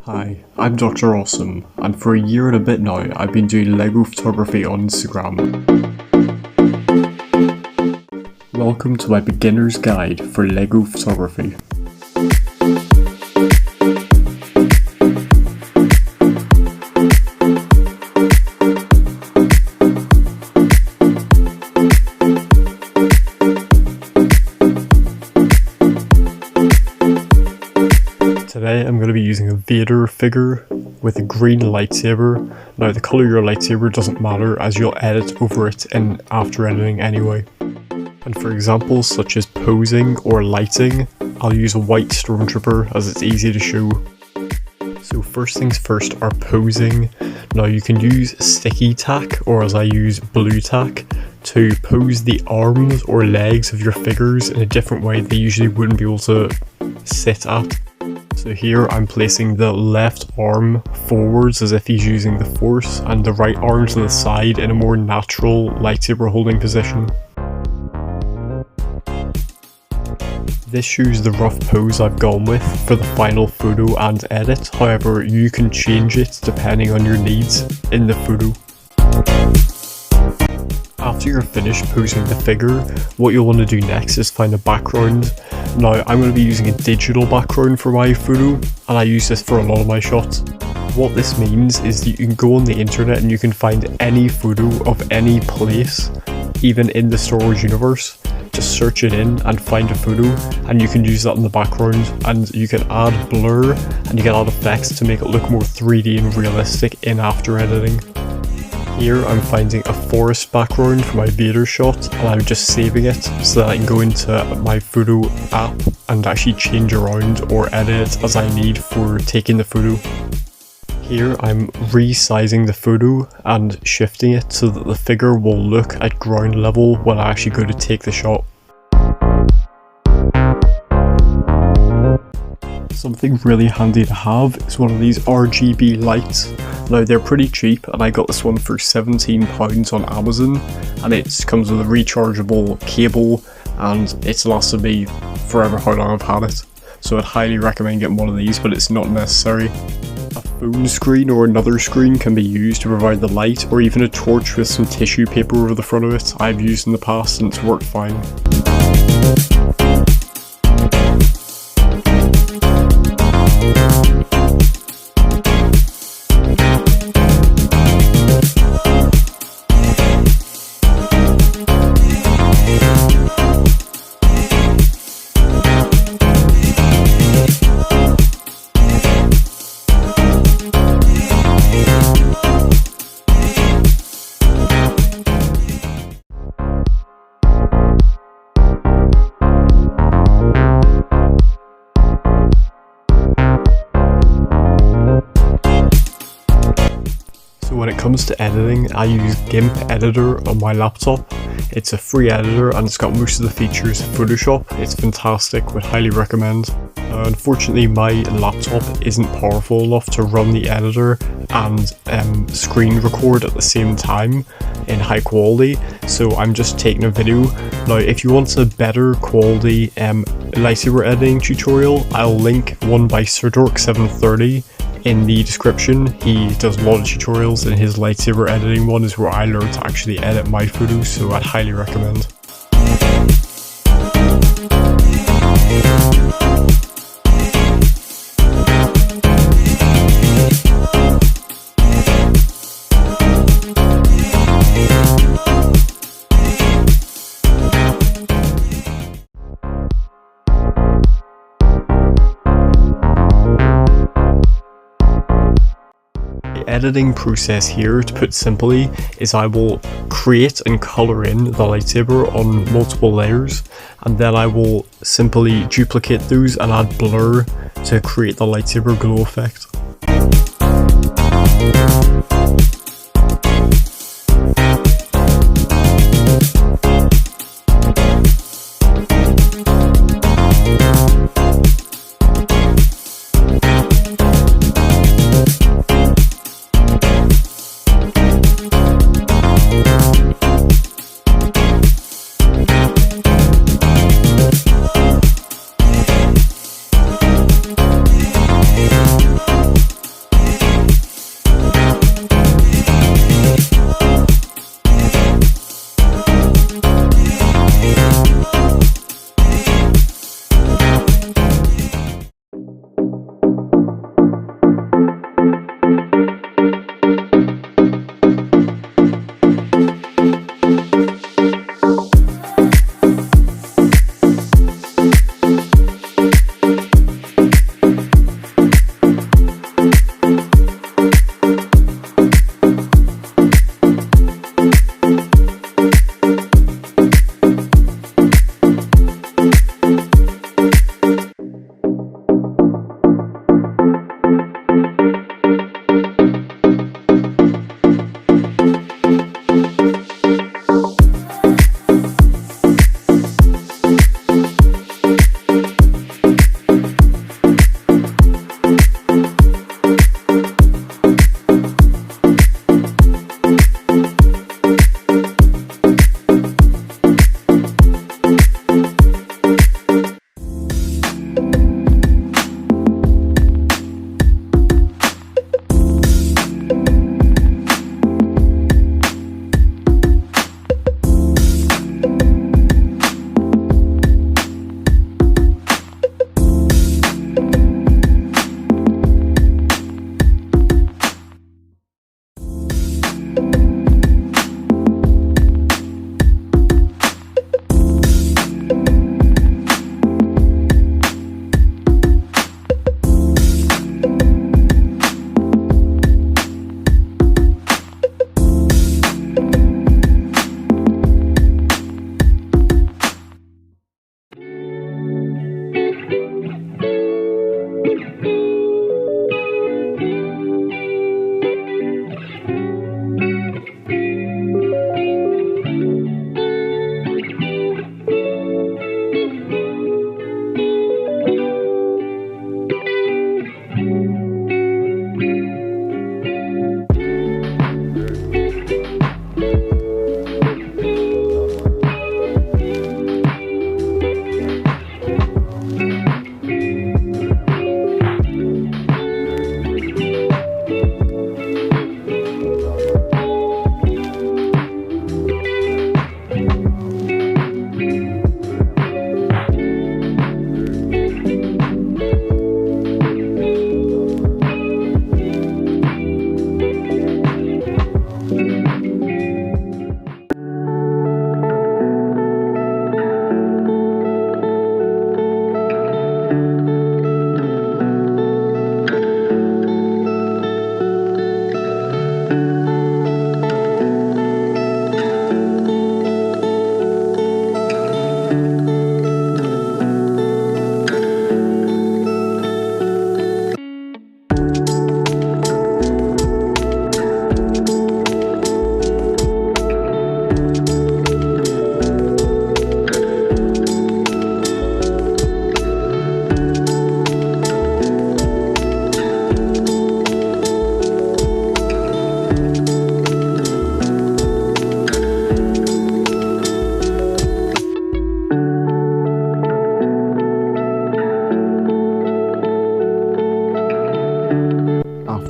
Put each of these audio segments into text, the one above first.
Hi, I'm Dr. Awesome, and for a year and a bit now, I've been doing LEGO photography on Instagram. Welcome to my beginner's guide for LEGO photography. Today I'm going to be using a Vader figure with a green lightsaber. Now the colour of your lightsaber doesn't matter as you'll edit over it in after editing anyway. And for examples such as posing or lighting, I'll use a white stormtrooper as it's easy to show. So first things first are posing. Now you can use sticky tack, or as I use blue tack, to pose the arms or legs of your figures in a different way they usually wouldn't be able to sit at. So here I'm placing the left arm forwards as if he's using the force, and the right arm to the side in a more natural lightsaber holding position. This shows the rough pose I've gone with for the final photo and edit, however you can change it depending on your needs in the photo. After you're finished posing the figure, what you'll want to do next is find a background. Now I'm going to be using a digital background for my photo, and I use this for a lot of my shots. What this means is that you can go on the internet and you can find any photo of any place, even in the Star Wars universe. Just search it in and find a photo, and you can use that in the background, and you can add blur and you can add effects to make it look more 3D and realistic in after editing. Here I'm finding a forest background for my Vader shot, and I'm just saving it so that I can go into my photo app and actually change around or edit it as I need for taking the photo. Here I'm resizing the photo and shifting it so that the figure will look at ground level when I actually go to take the shot. Something really handy to have is one of these RGB lights. Now they're pretty cheap, and I got this one for £17 on Amazon, and it comes with a rechargeable cable and it's lasted me forever how long I've had it. So I'd highly recommend getting one of these, but it's not necessary. A phone screen or another screen can be used to provide the light, or even a torch with some tissue paper over the front of it I've used in the past and it's worked fine. When it comes to editing, I use GIMP editor on my laptop. It's a free editor and it's got most of the features of Photoshop. It's fantastic, would highly recommend. Unfortunately my laptop isn't powerful enough to run the editor and screen record at the same time in high quality, so I'm just taking a video. Now if you want a better quality lightsaber editing tutorial, I'll link one by SirDork730 in the description. He does a lot of tutorials, and his lightsaber editing one is where I learned to actually edit my photos, so I'd highly recommend. The editing process here, to put simply, is I will create and colour in the lightsaber on multiple layers, and then I will simply duplicate those and add blur to create the lightsaber glow effect.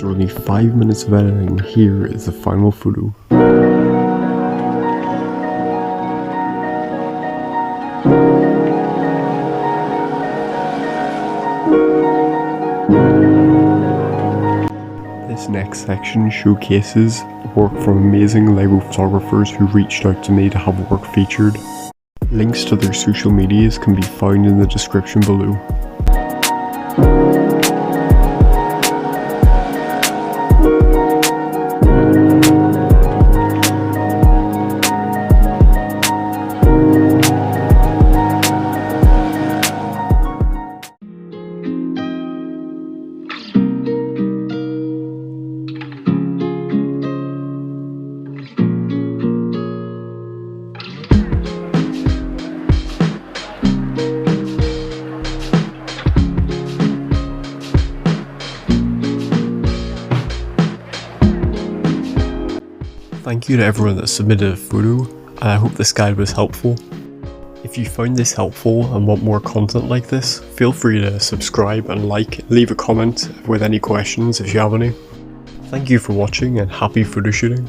After only 5 minutes of editing, here is the final photo. This next section showcases work from amazing LEGO photographers who reached out to me to have work featured. Links to their social medias can be found in the description below. Thank you to everyone that submitted a photo, and I hope this guide was helpful. If you found this helpful and want more content like this, feel free to subscribe and leave a comment with any questions if you have any. Thank you for watching and happy photo shooting.